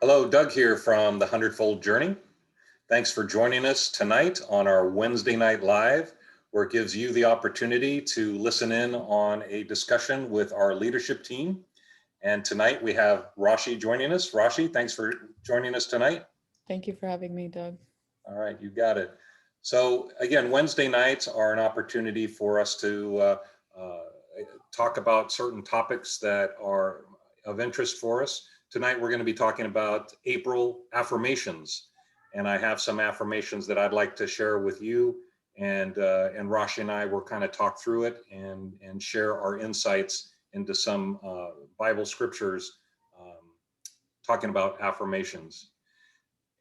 Hello, Doug here from the Hundredfold Journey. Thanks for joining us tonight on our Wednesday Night Live, where it gives you the opportunity to listen in on a discussion with our leadership team. And tonight we have Rashi joining us. Rashi, thanks for joining us tonight. Thank you for having me, Doug. All right, you got it. So again, Wednesday nights are an opportunity for us to uh, talk about certain topics that are of interest for us. Tonight, we're going to be talking about April affirmations, and I have some affirmations that I'd like to share with you. And Rashi and I will kind of talk through it and share our insights into some Bible scriptures talking about affirmations.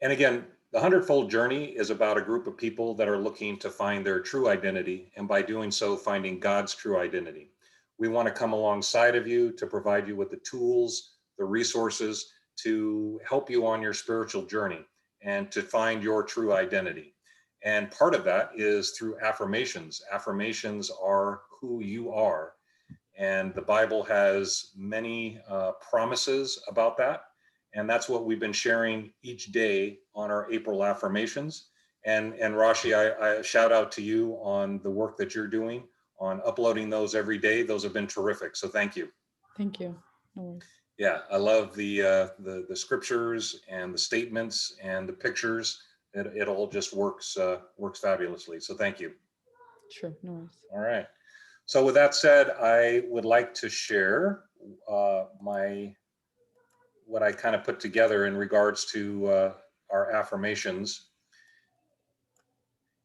And again, the Hundredfold Journey is about a group of people that are looking to find their true identity, and by doing so, finding God's true identity. We want to come alongside of you to provide you with the tools, the resources to help you on your spiritual journey and to find your true identity. And part of that is through affirmations. Affirmations are who you are. And the Bible has many promises about that. And that's what we've been sharing each day on our April affirmations. And Rashi, I shout out to you on the work that you're doing on uploading those every day. Those have been terrific. So thank you. Thank you. No worries. Yeah, I love the scriptures and the statements and the pictures. It all just works fabulously. So thank you. Sure, no worries. All right. So with that said, I would like to share my what I kind of put together in regards to our affirmations.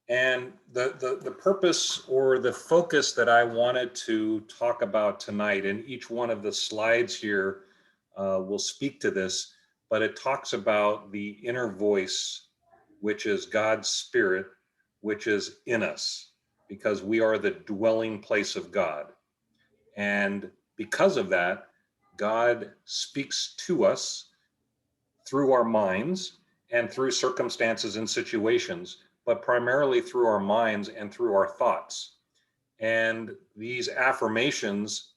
And the purpose or the focus that I wanted to talk about tonight, and each one of the slides here will speak to this, but it talks about the inner voice, which is God's spirit, which is in us, because we are the dwelling place of God. And because of that, God speaks to us through our minds and through circumstances and situations, but primarily through our minds and through our thoughts. And these affirmations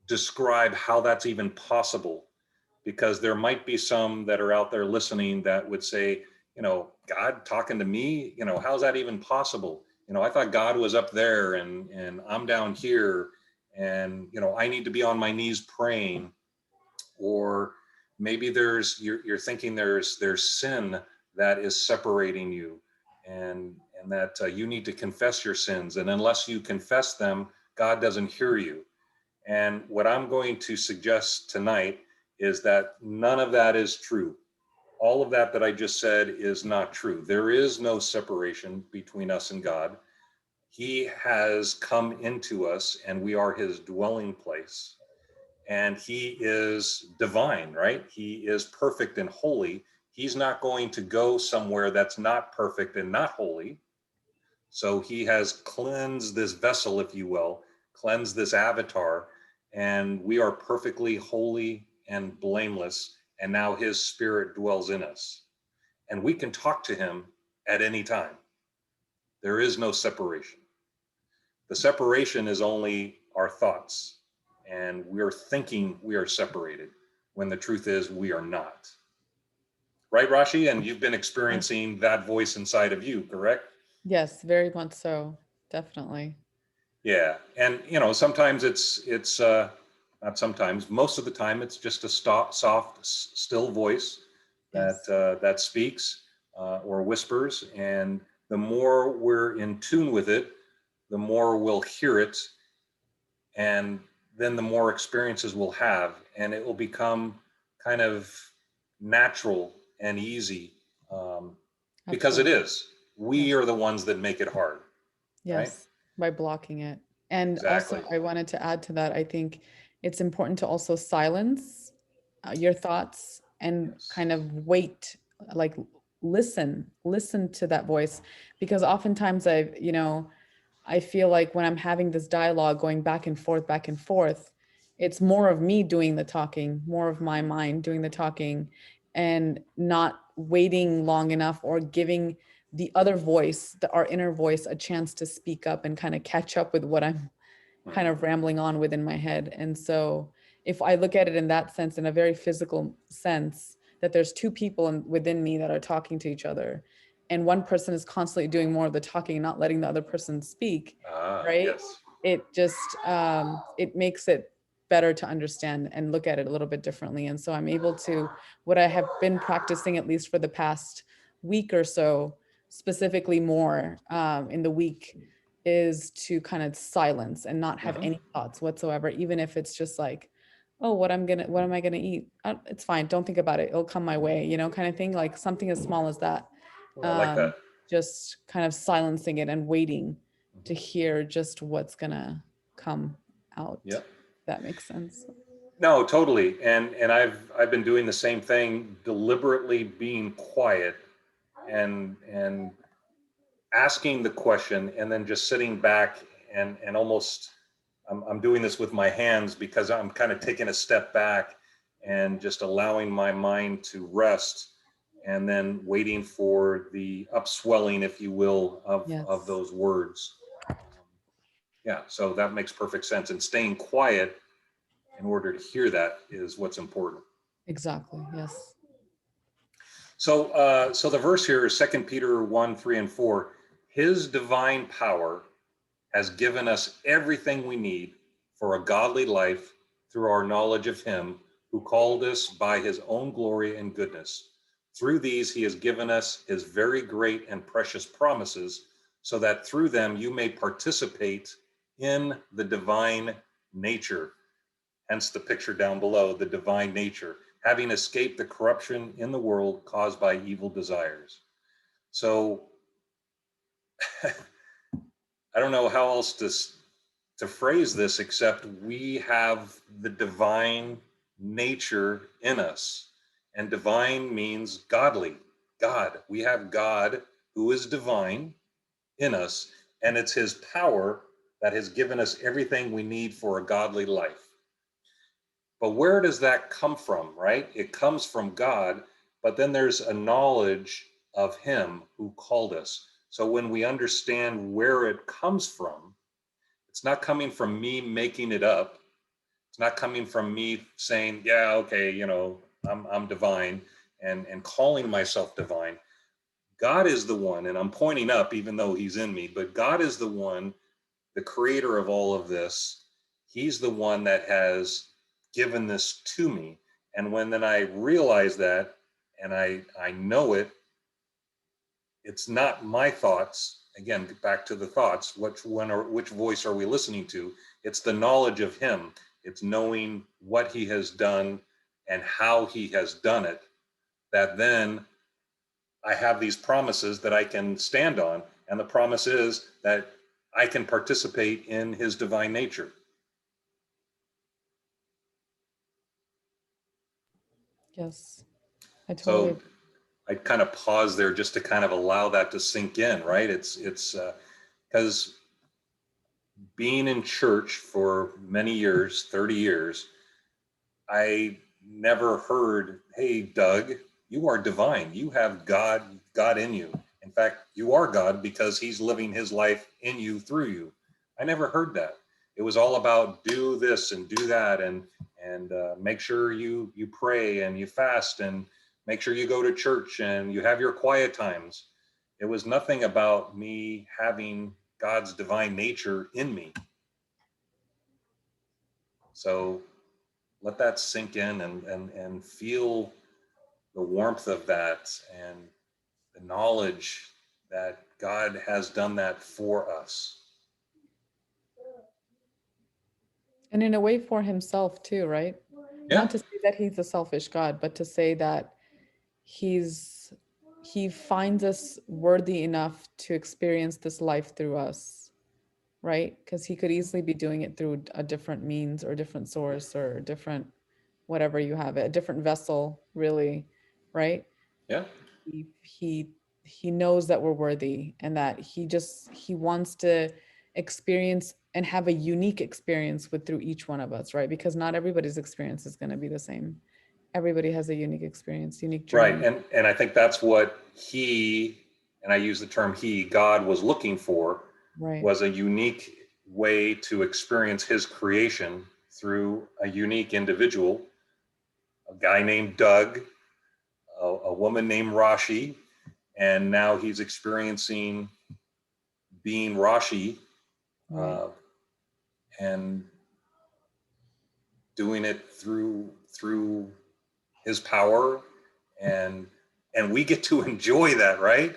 describe how that's even possible, because there might be some that are out there listening that would say, God talking to me, how's that even possible? I thought God was up there and I'm down here, and I need to be on my knees praying. Or maybe you're thinking there's sin that is separating you, and that you need to confess your sins, and unless you confess them, God doesn't hear you. And what I'm going to suggest tonight is that none of that is true. All of that I just said is not true. There is no separation between us and God. He has come into us and we are his dwelling place. And he is divine, right? He is perfect and holy. He's not going to go somewhere that's not perfect and not holy. So he has cleansed this vessel, if you will, cleansed this avatar, and we are perfectly holy and blameless. And now his spirit dwells in us. And we can talk to him at any time. There is no separation. The separation is only our thoughts. And we're thinking we are separated when the truth is we are not. Right, Rashi? And you've been experiencing that voice inside of you, correct? Yes, very much so. Definitely. Yeah, and sometimes it's not sometimes, most of the time it's just a soft, still voice Yes. that speaks or whispers, and the more we're in tune with it, the more we'll hear it, and then the more experiences we'll have, and it will become kind of natural and easy, because it Absolutely. is. We Yes. are the ones that make it hard, right? Yes. By blocking it. And also, Exactly. I wanted to add to that, I think it's important to also silence your thoughts and Yes. kind of wait, like listen to that voice. Because oftentimes I feel like when I'm having this dialogue going back and forth, it's more of me doing the talking, more of my mind doing the talking, and not waiting long enough or giving the other voice, our inner voice, a chance to speak up and kind of catch up with what I'm kind Mhm. of rambling on within my head. And so, if I look at it in that sense, in a very physical sense, that there's two people within me that are talking to each other, and one person is constantly doing more of the talking, not letting the other person speak, Ah, right? yes. It just it makes it better to understand and look at it a little bit differently. And so I'm able to, what I have been practicing at least for the past week or so, specifically more in the week, is to kind of silence and not have Mhm. any thoughts whatsoever, even if it's just like, oh, what am I gonna eat? It's fine, don't think about it, it'll come my way, kind of thing, like something as small as that. Oh, I like um, that. just kind of silencing it and waiting to Mhm. hear just what's gonna come out. Yep. That makes sense. No, totally. And I've been doing the same thing, deliberately being quiet and asking the question and then just sitting back and almost I'm doing this with my hands because I'm kind of taking a step back and just allowing my mind to rest and then waiting for the upswelling, if you will, of Yes, those words. Yeah, so that makes perfect sense. And staying quiet in order to hear that is what's important. exactly. Yes. So the verse here is 2 Peter 1, 3, and 4. His divine power has given us everything we need for a godly life through our knowledge of him who called us by his own glory and goodness. Through these, he has given us his very great and precious promises, so that through them you may participate in the divine nature. Hence the picture down below, the divine nature, having escaped the corruption in the world caused by evil desires. So I don't know how else to phrase this except we have the divine nature in us. And divine means godly, God. We have God who is divine in us, and it's his power that has given us everything we need for a godly life. But where does that come from, right? It comes from God, but then there's a knowledge of him who called us. So when we understand where it comes from, it's not coming from me making it up. It's not coming from me saying, yeah, okay, I'm divine and calling myself divine. God is the one, and I'm pointing up even though he's in me, but God is the one, the creator of all of this. He's the one that has given this to me. And when then I realize that and I know it, it's not my thoughts. Again, back to the thoughts, which voice are we listening to? It's the knowledge of him. It's knowing what he has done and how he has done it, that then I have these promises that I can stand on. And the promise is that I can participate in his divine nature. Yes. I totally So I kind of pause there just to kind of allow that to sink in, right? It's because being in church for many years, 30 years, I never heard, hey, Doug, you are divine. You have God in you. In fact, you are God because he's living his life in you through you. I never heard that. It was all about do this and do that and make sure you pray and you fast and make sure you go to church and you have your quiet times. It was nothing about me having God's divine nature in me. So let that sink in and feel the warmth of that and the knowledge that God has done that for us. and in a way for himself too, right? Yeah, Not to say that he's a selfish God, but to say that he's he finds us worthy enough to experience this life through us, right? Because he could easily be doing it through a different means or different source or different whatever you have it, a different vessel, really, right? yeah, He knows that we're worthy and that he wants to experience and have a unique experience with through each one of us, right? Because not everybody's experience is going to be the same. Everybody has a unique experience, unique right. journey. And I think that's what he, and I use the term he, God was looking for, Right. was a unique way to experience his creation through a unique individual, a guy named Doug, a woman named Rashi, and now he's experiencing being Rashi, Right. and doing it through his power, and we get to enjoy that, right?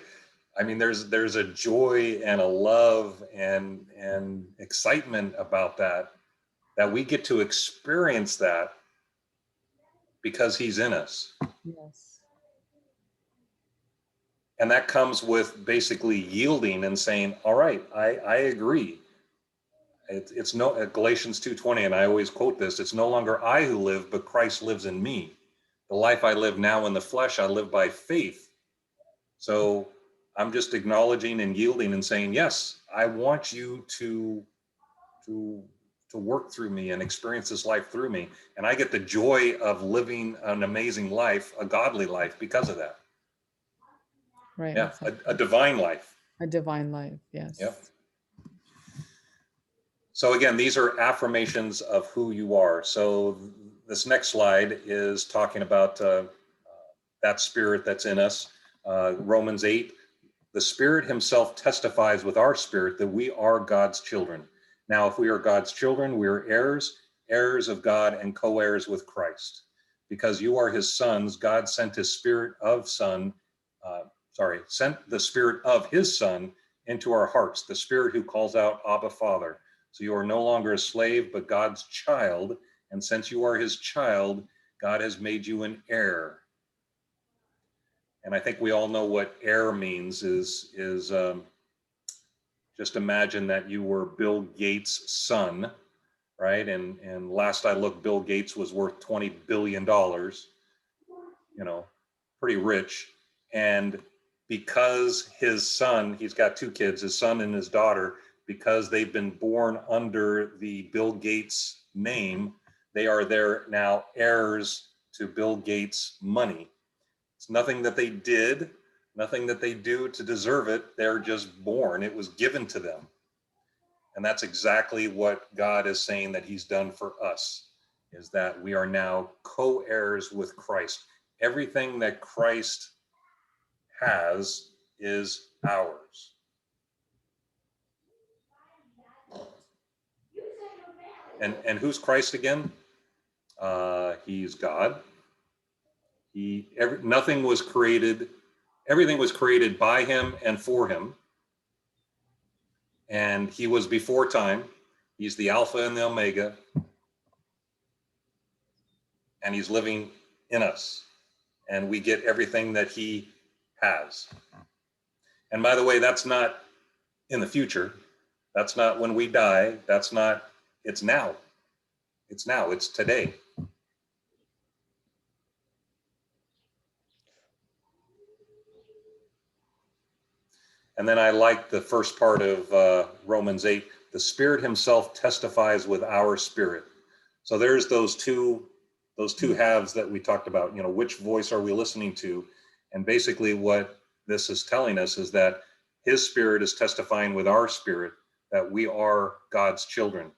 I mean, there's a joy and a love and excitement about that we get to experience that because he's in us. Yes. And that comes with basically yielding and saying, all right, I agree. It's no Galatians 2:20, and I always quote this, it's no longer I who live, but Christ lives in me. The life I live now in the flesh, I live by faith. So I'm just acknowledging and yielding and saying, yes, I want you to work through me and experience this life through me. And I get the joy of living an amazing life, a godly life because of that. Right. Yeah, Exactly. a divine life. A divine life. Yes. Yep. So again, these are affirmations of who you are. So this next slide is talking about that spirit that's in us. Romans 8, the Spirit himself testifies with our spirit that we are God's children. Now, if we are God's children, we are heirs, heirs of God and co-heirs with Christ. Because you are his sons, God sent his spirit of sent the spirit of his son into our hearts, the spirit who calls out, Abba, Father. So you are no longer a slave, but God's child. And since you are his child, God has made you an heir. And I think we all know what heir means is just imagine that you were Bill Gates' son, right? And last I looked, Bill Gates was worth $20 billion, pretty rich. And because his son, he's got two kids, his son and his daughter, because they've been born under the Bill Gates name, they are there now heirs to Bill Gates' money. It's nothing that they did, nothing that they do to deserve it. They're just born. It was given to them. And that's exactly what God is saying that he's done for us, is that we are now co-heirs with Christ. Everything that Christ has is ours. And who's Christ again? He's God. Nothing was created. Everything was created by him and for him. And he was before time. He's the Alpha and the Omega. And he's living in us. And we get everything that he has. And by the way, that's not in the future. That's not when we die. That's not, it's now. It's now, it's today. And then I like the first part of Romans 8, the Spirit himself testifies with our spirit. So there's those two halves that we talked about, which voice are we listening to? And basically what this is telling us is that his spirit is testifying with our spirit that we are God's children.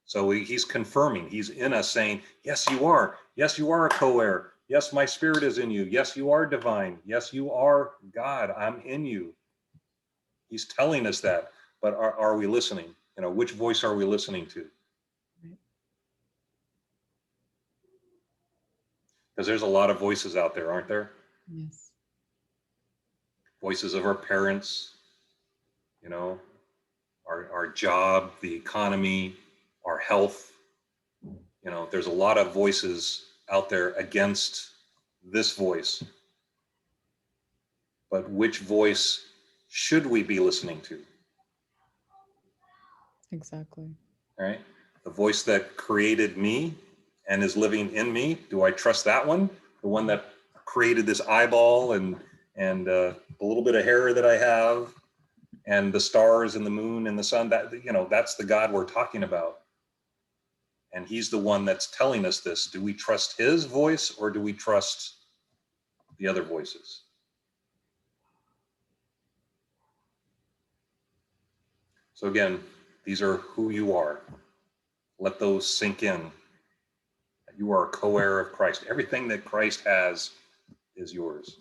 So he's confirming, he's in us saying, yes, you are. Yes, you are a co-heir. Yes, my spirit is in you. Yes, you are divine. Yes, you are God. I'm in you. He's telling us that, but are we listening? Which voice are we listening to? Because there's a lot of voices out there, aren't there? Yes. Voices of our parents, our job, the economy, our health. There's a lot of voices out there against this voice. But which voice should we be listening to? Exactly. All right. The voice that created me and is living in me. Do I trust that one? The one that created this eyeball and a little bit of hair that I have and the stars and the moon and the sun, that's the God we're talking about. And he's the one that's telling us this. Do we trust his voice or do we trust the other voices? So again, these are who you are. Let those sink in. You are a co-heir of Christ. Everything that Christ has is yours.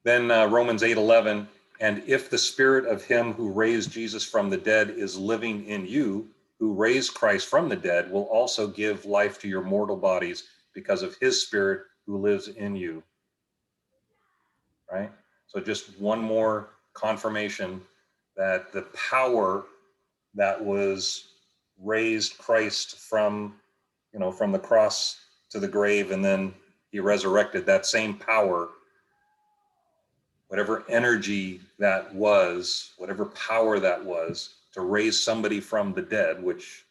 Then Romans 8:11, and if the spirit of him who raised Jesus from the dead is living in you, who raised Christ from the dead, will also give life to your mortal bodies because of his spirit who lives in you. Right? So just one more confirmation that the power that was raised Christ from, from the cross to the grave, and then he resurrected, that same power, whatever energy that was, whatever power that was to raise somebody from the dead, which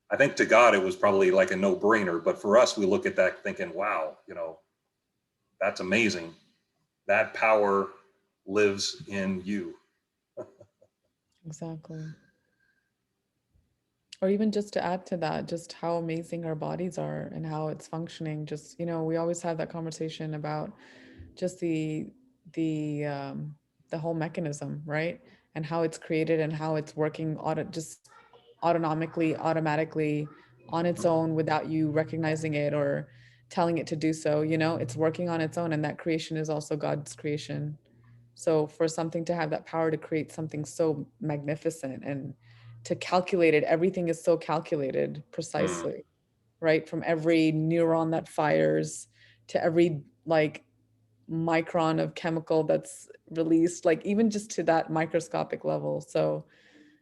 I think to God it was probably like a no-brainer, but for us we look at that thinking, wow, that's amazing. That power lives in you. Exactly. Or even just to add to that, just how amazing our bodies are and how it's functioning. Just, we always have that conversation about just the the whole mechanism, right? And how it's created and how it's working just automatically on its own without you recognizing it or telling it to do so. It's working on its own, and that creation is also God's creation. So for something to have that power to create something so magnificent and to calculate it, everything is so calculated precisely, right? From every neuron that fires to every like micron of chemical that's released, like even just to that microscopic level. So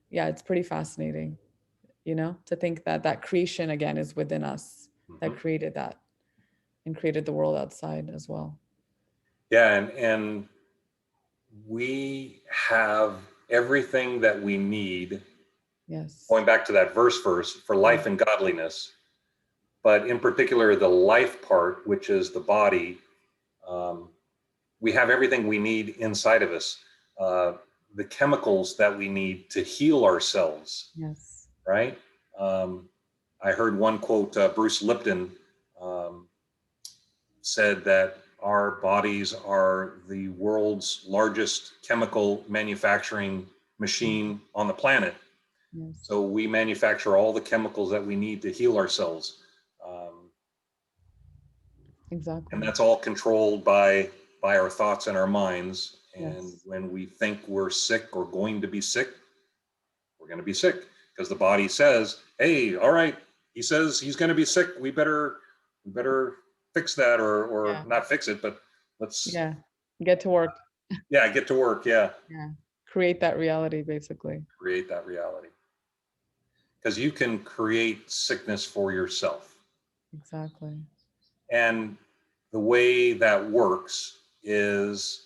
yeah, it's pretty fascinating, to think that that creation again is within us, that created that and created the world outside as well. Yeah, and we have everything that we need, Yes. going back to that verse for life and godliness, but in particular the life part, which is the body. We have everything we need inside of us, the chemicals that we need to heal ourselves. Yes. Right. I heard one quote, Bruce Lipton said that our bodies are the world's largest chemical manufacturing machine on the planet. Yes. So we manufacture all the chemicals that we need to heal ourselves. Exactly. And that's all controlled by our thoughts and our minds. And Yes. when we think we're sick or going to be sick, we're going to be sick because the body says, hey, all right, he says he's going to be sick. We better fix that, or not fix it, but let's get to work. get to work. Yeah. Create that reality, basically. Create that reality. Because you can create sickness for yourself. Exactly. And the way that works is,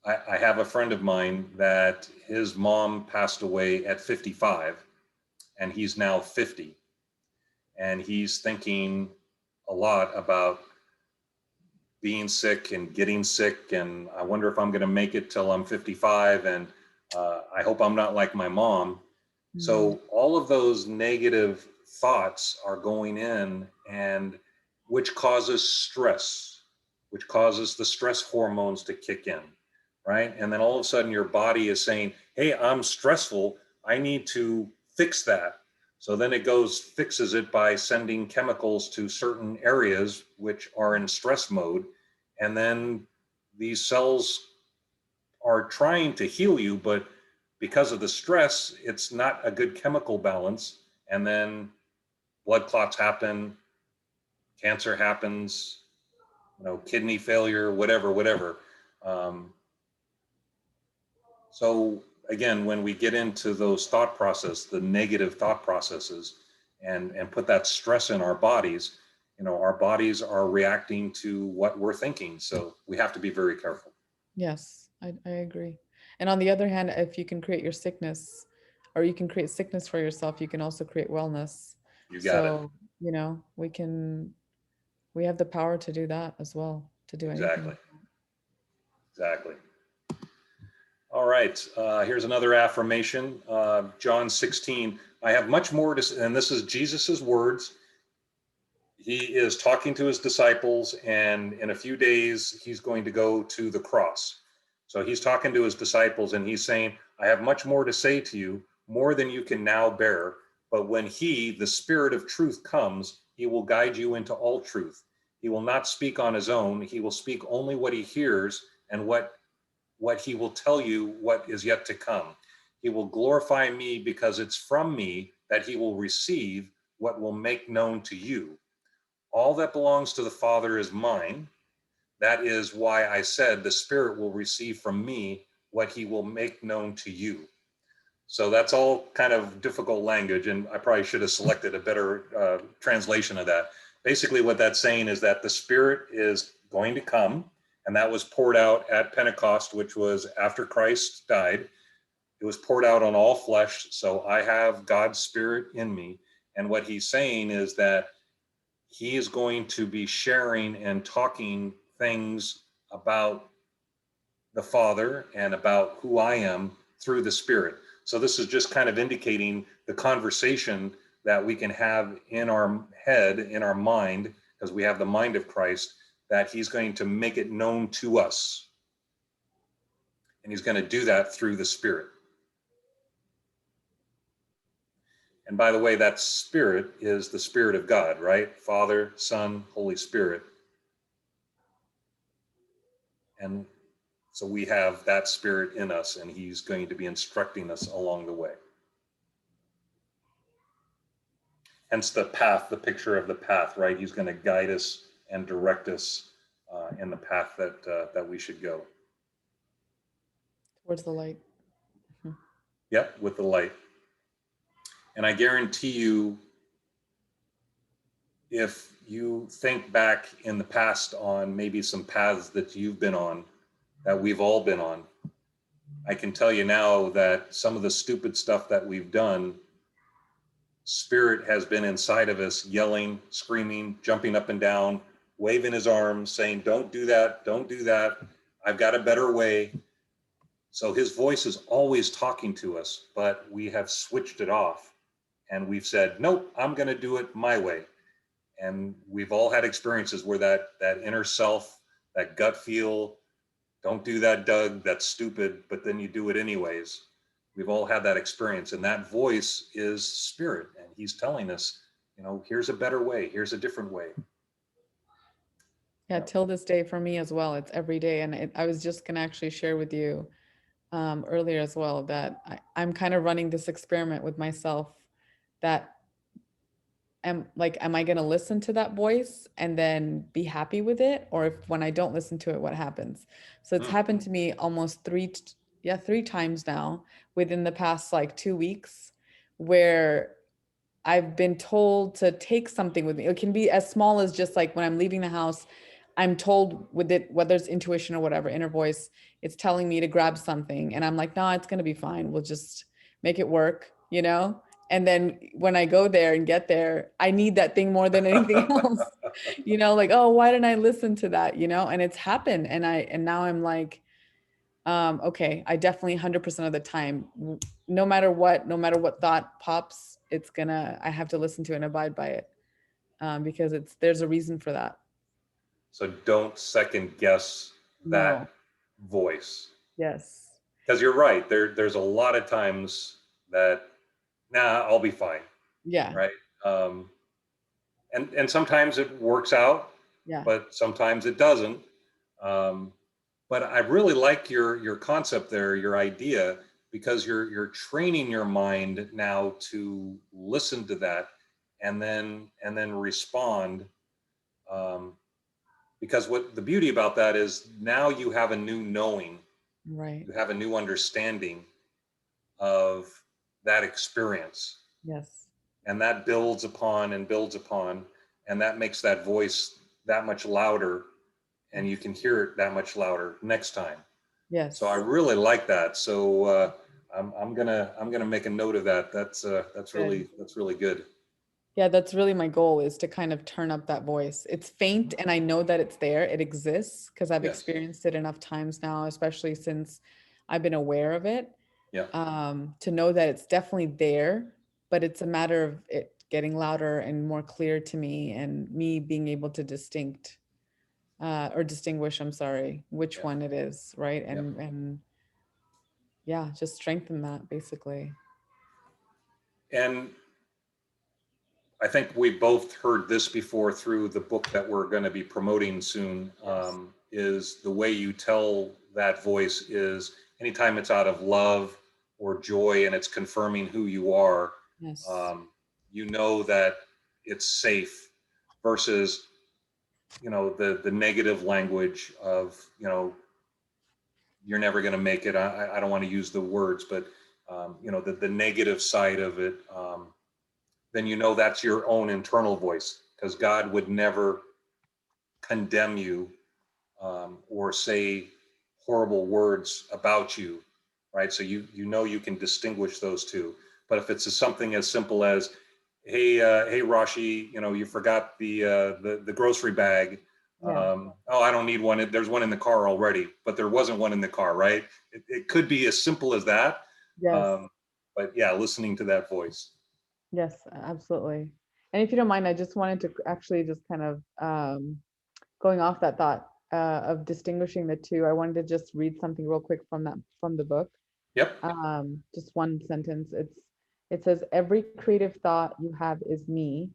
I have a friend of mine that his mom passed away at 55 and he's now 50. And he's thinking a lot about being sick and getting sick. And I wonder if I'm going to make it till I'm 55. And I hope I'm not like my mom. So all of those negative thoughts are going in, and which causes stress, which causes the stress hormones to kick in, right? And then all of a sudden your body is saying, hey, I'm stressful. I need to fix that. So then it goes, fixes it by sending chemicals to certain areas which are in stress mode. And then these cells are trying to heal you, but because of the stress, it's not a good chemical balance. And then blood clots happen, cancer happens, kidney failure, whatever. So again, when we get into those thought process, the negative thought processes, and put that stress in our bodies, our bodies are reacting to what we're thinking. So we have to be very careful. Yes, I agree. And on the other hand, if you can create your sickness, or you can create sickness for yourself, you can also create wellness. You got it. We have the power to do that as well, to do anything. Exactly. All right. Here's another affirmation. John 16. I have much more to say, and this is Jesus's words. He is talking to his disciples, and in a few days, he's going to go to the cross. So he's talking to his disciples, and he's saying, I have much more to say to you, more than you can now bear. But when he, the Spirit of truth, comes, he will guide you into all truth. He will not speak on his own. He will speak only what he hears and what he will tell you what is yet to come. He will glorify me because it's from me that he will receive what will make known to you. All that belongs to the Father is mine. That is why I said the Spirit will receive from me what he will make known to you. So that's all kind of difficult language, and I probably should have selected a better translation of that. Basically, what that's saying is that the Spirit is going to come, and that was poured out at Pentecost, which was after Christ died. It was poured out on all flesh, so I have God's Spirit in me. And what he's saying is that he is going to be sharing and talking things about the Father and about who I am through the Spirit. So this is just kind of indicating the conversation that we can have in our head, in our mind, because we have the mind of Christ, that he's going to make it known to us. And he's going to do that through the Spirit. And by the way, that Spirit is the Spirit of God, right? Father, Son, Holy Spirit. And so we have that Spirit in us, and he's going to be instructing us along the way. Hence the path, the picture of the path, right? He's going to guide us and direct us in the path that we should go. Towards the light. Yep, with the light. And I guarantee you, if you think back in the past on maybe some paths that you've been on, that we've all been on, I can tell you now that some of the stupid stuff that we've done, Spirit has been inside of us yelling, screaming, jumping up and down, waving his arms, saying, don't do that, don't do that. I've got a better way. So his voice is always talking to us, but we have switched it off and we've said, nope, I'm going to do it my way. And we've all had experiences where that inner self, that gut feel, don't do that, Doug, that's stupid, but then you do it anyways. We've all had that experience, and that voice is Spirit, and he's telling us, here's a better way, here's a different way. Yeah, till this day for me as well, it's every day. And I was just gonna actually share with you earlier as well that I'm kind of running this experiment with myself that am I going to listen to that voice and then be happy with it? Or if when I don't listen to it, what happens? So it's happened to me almost three times now within the past like 2 weeks where I've been told to take something with me. It can be as small as just like when I'm leaving the house, I'm told with it, whether it's intuition or whatever, inner voice, it's telling me to grab something. And I'm like, no, it's going to be fine. We'll just make it work, you know? And then when I go there and get there, I need that thing more than anything else, like, oh, why didn't I listen to that? And it's happened. And now I'm like, okay, I definitely 100% of the time, no matter what thought pops, I have to listen to it and abide by it. Because there's a reason for that. So don't second guess that voice. Yes. Because you're right. There's a lot of times that, I'll be fine. Yeah. Right. And sometimes it works out, yeah, but sometimes it doesn't. But I really like your concept there, your idea, because you're training your mind now to listen to that and then respond. Because what the beauty about that is now you have a new knowing, right. You have a new understanding of that experience. Yes. And that builds upon, and that makes that voice that much louder, and you can hear it that much louder next time. Yes. So I really like that. So I'm gonna make a note of that. That's really good. Yeah, that's really my goal, is to kind of turn up that voice. It's faint and I know that it's there. It exists because I've Yes. experienced it enough times now, especially since I've been aware of it. Yeah. To know that it's definitely there, but it's a matter of it getting louder and more clear to me, and me being able to distinguish, I'm sorry, which one it is, right? And yeah, just strengthen that basically. And I think we both heard this before through the book that we're going to be promoting soon. Yes. Is the way you tell that voice is anytime it's out of love or joy and it's confirming who you are, Yes. um, you know that it's safe versus, the negative language of, you're never going to make it. I don't want to use the words, but, the negative side of it. Then that's your own internal voice, because God would never condemn you, or say horrible words about you, right? So you can distinguish those two. But if it's something as simple as, hey Rashi, you forgot the grocery bag. Yeah. Oh, I don't need one. There's one in the car already, but there wasn't one in the car, right? It could be as simple as that. Yes. Um, but yeah, listening to that voice. Yes, absolutely. And if you don't mind, I just wanted to actually just kind of going off that thought of distinguishing the two. I wanted to just read something real quick from the book. Yep. Just one sentence. It says, every creative thought you have is me,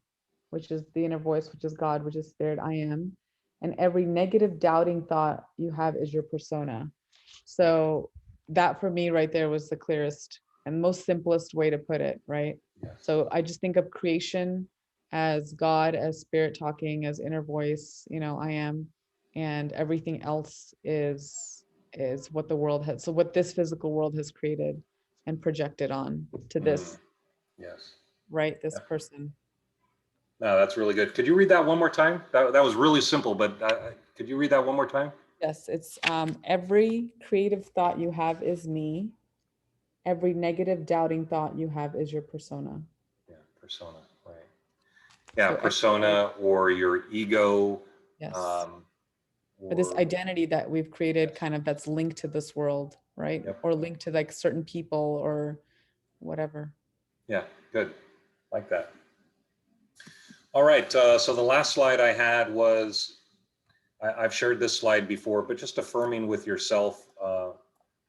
which is the inner voice, which is God, which is spirit, I am. And every negative doubting thought you have is your persona. So that for me right there was the clearest and most simplest way to put it, right? Yes. So I just think of creation as God, as spirit talking, as inner voice, I am, and everything else is what the world has, so what this physical world has created and projected on to this, Yes. right? This Yeah. person. No, that's really good. Could you read that one more time? That was really simple, but could you read that one more time? Yes, it's every creative thought you have is me. Every negative doubting thought you have is your persona. Yeah, persona, right. Yeah, So every, persona or your ego, yes. um, Or this or identity that we've created yes. kind of that's linked to this world, right? Yep. Or linked to like certain people or whatever. Yeah, good. Like that. All right. So the last slide I had was, I've shared this slide before, but just affirming with yourself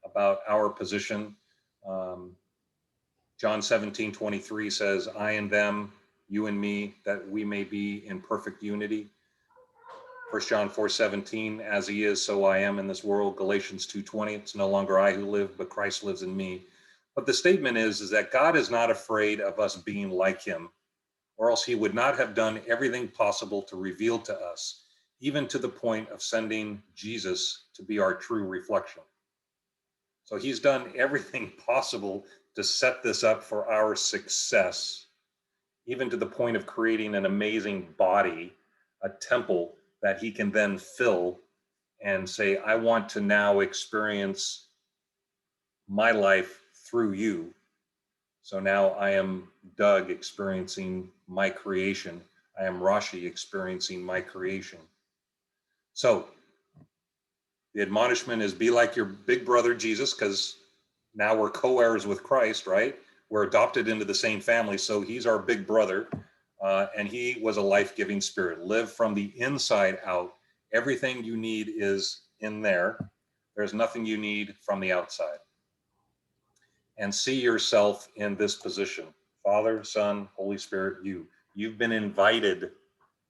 about our position. Um, John 17:23 says, I and them, you and me, that we may be in perfect unity. 1 John 4:17, as he is, so I am in this world. Galatians 2:20, it's no longer I who live, but Christ lives in me. But the statement is that God is not afraid of us being like him, or else he would not have done everything possible to reveal to us, even to the point of sending Jesus to be our true reflection. So he's done everything possible to set this up for our success, even to the point of creating an amazing body, a temple that he can then fill and say, I want to now experience my life through you. So now I am Doug experiencing my creation. I am Rashi experiencing my creation. So the admonishment is be like your big brother Jesus, because now we're co-heirs with Christ, right? We're adopted into the same family. So he's our big brother. And he was a life-giving spirit. Live from the inside out. Everything you need is in there. There's nothing you need from the outside. And see yourself in this position. Father, Son, Holy Spirit, you've been invited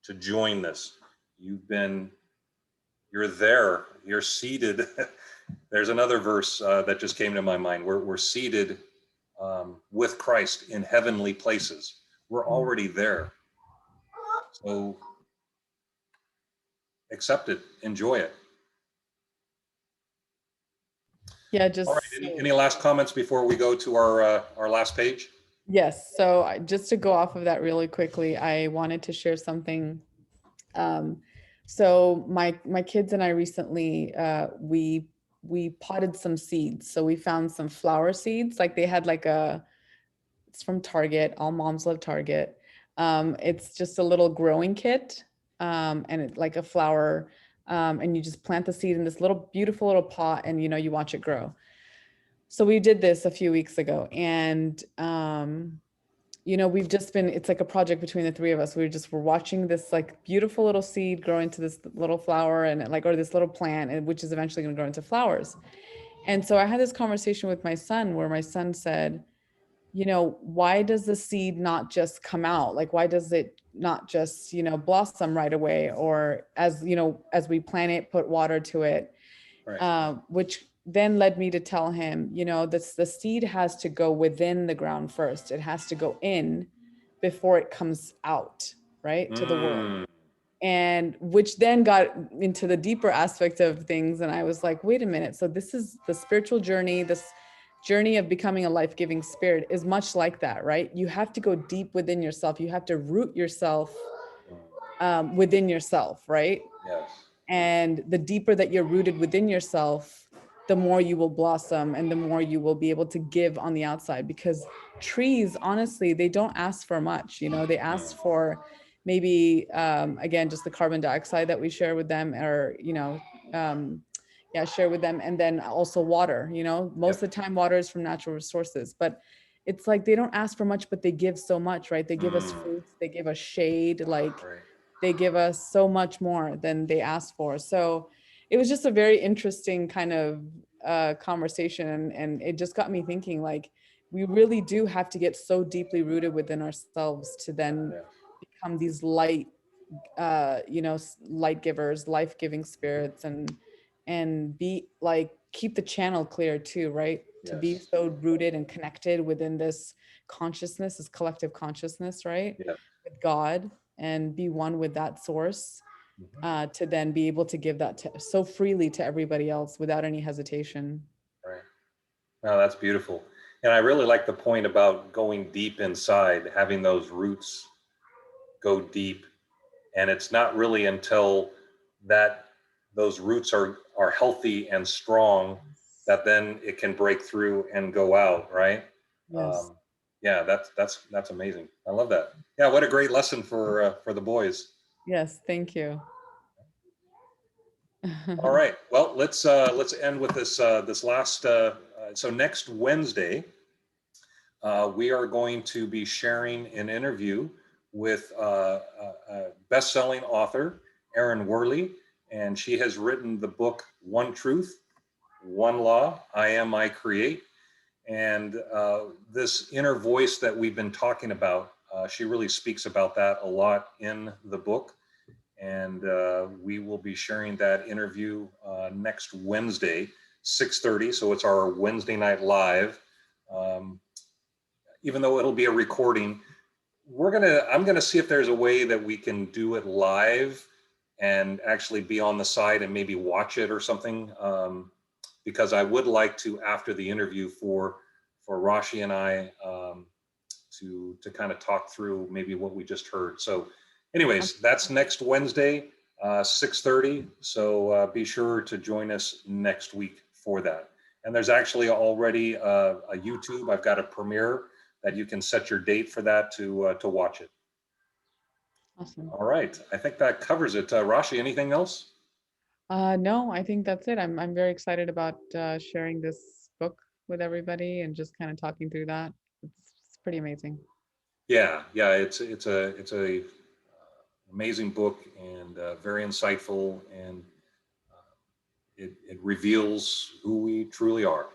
to join this. You're there, you're seated. There's another verse that just came to my mind. We're seated with Christ in heavenly places. We're already there. So accept it, enjoy it. Yeah, All right. just Any last comments before we go to our last page? yes. So just to go off of that really quickly, I wanted to share something. So my kids and I recently we potted some seeds. So we found some flower seeds. Like they had like it's from Target. All moms love Target. It's just a little growing kit, and it's like a flower, and you just plant the seed in this little beautiful little pot, and you watch it grow. So we did this a few weeks ago, and we've just been, it's like a project between the three of us. We're watching this like beautiful little seed grow into this little flower and like, or this little plant, and which is eventually going to grow into flowers. And so I had this conversation with my son where my son said, you know, why does the seed not just come out? Like, why does it not just, you know, blossom right away? Or as, you know, as we plant it, put water to it, Right. which then led me to tell him, you know, this, the seed has to go within the ground first. It has to go in before it comes out, right, to the world. Mm, And which then got into the deeper aspect of things. And I was like, wait a minute. So this is the spiritual journey, this journey of becoming a life-giving spirit is much like that, right? You have to go deep within yourself. You have to root yourself within yourself, right? yes. And the deeper that you're rooted within yourself, the more you will blossom and the more you will be able to give on the outside. Because trees, honestly, they don't ask for much. You know, they ask for maybe, again, just the carbon dioxide that we share with them, or, you know, yeah, share with them. And then also water, you know, most Yep. of the time water is from natural resources, but it's like they don't ask for much, but they give so much, right? They give us Mm, fruits, they give us shade, like right. they give us so much more than they ask for. So it was just a very interesting kind of conversation. And it just got me thinking, like, we really do have to get so deeply rooted within ourselves to then Yeah. become these light, you know, light givers, life-giving spirits, and be like, keep the channel clear too, right? To be Yes. so rooted and connected within this consciousness, this collective consciousness, right? Yeah. With God, and be one with that source, Mhm. to then be able to give that so freely to everybody else without any hesitation. Right. No, that's beautiful. And I really like the point about going deep inside, having those roots go deep. And it's not really until that those roots are healthy and strong that then it can break through and go out, right? Yes. Um, yeah, that's amazing. I love that. Yeah, what a great lesson for the boys. Yes. Thank you. All right. Well, let's end with this last. So next Wednesday, we are going to be sharing an interview with a best-selling author, Erin Worley, and she has written the book One Truth, One Law, I Am, I Create. And this inner voice that we've been talking about, she really speaks about that a lot in the book. And we will be sharing that interview next Wednesday, 6:30. So it's our Wednesday night live. Um, Even though it'll be a recording, I'm gonna see if there's a way that we can do it live and actually be on the side and maybe watch it or something. Because I would like to, after the interview, for Rashi and I, to kind of talk through maybe what we just heard. So anyways, that's next Wednesday, 6:30. So be sure to join us next week for that. And there's actually already a YouTube. I've got a premiere that you can set your date for that to watch it. Awesome. All right, I think that covers it. Rashi, anything else? No, I think that's it. I'm very excited about sharing this book with everybody and just kind of talking through that. It's pretty amazing. Yeah, yeah, it's a amazing book and very insightful, and it reveals who we truly are.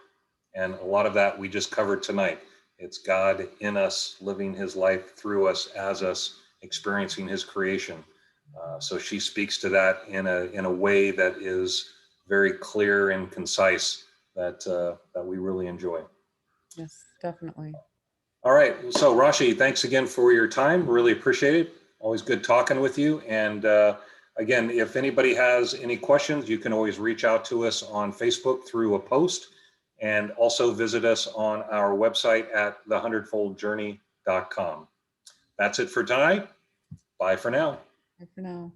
And a lot of that we just covered tonight. It's God in us, living his life through us, as us, experiencing his creation. So she speaks to that in a way that is very clear and concise, that we really enjoy. Yes, definitely. All right. So Rashi, thanks again for your time. Really appreciate it. Always good talking with you. And again, if anybody has any questions, you can always reach out to us on Facebook through a post, and also visit us on our website at thehundredfoldjourney.com. That's it for tonight. Bye for now. Bye for now.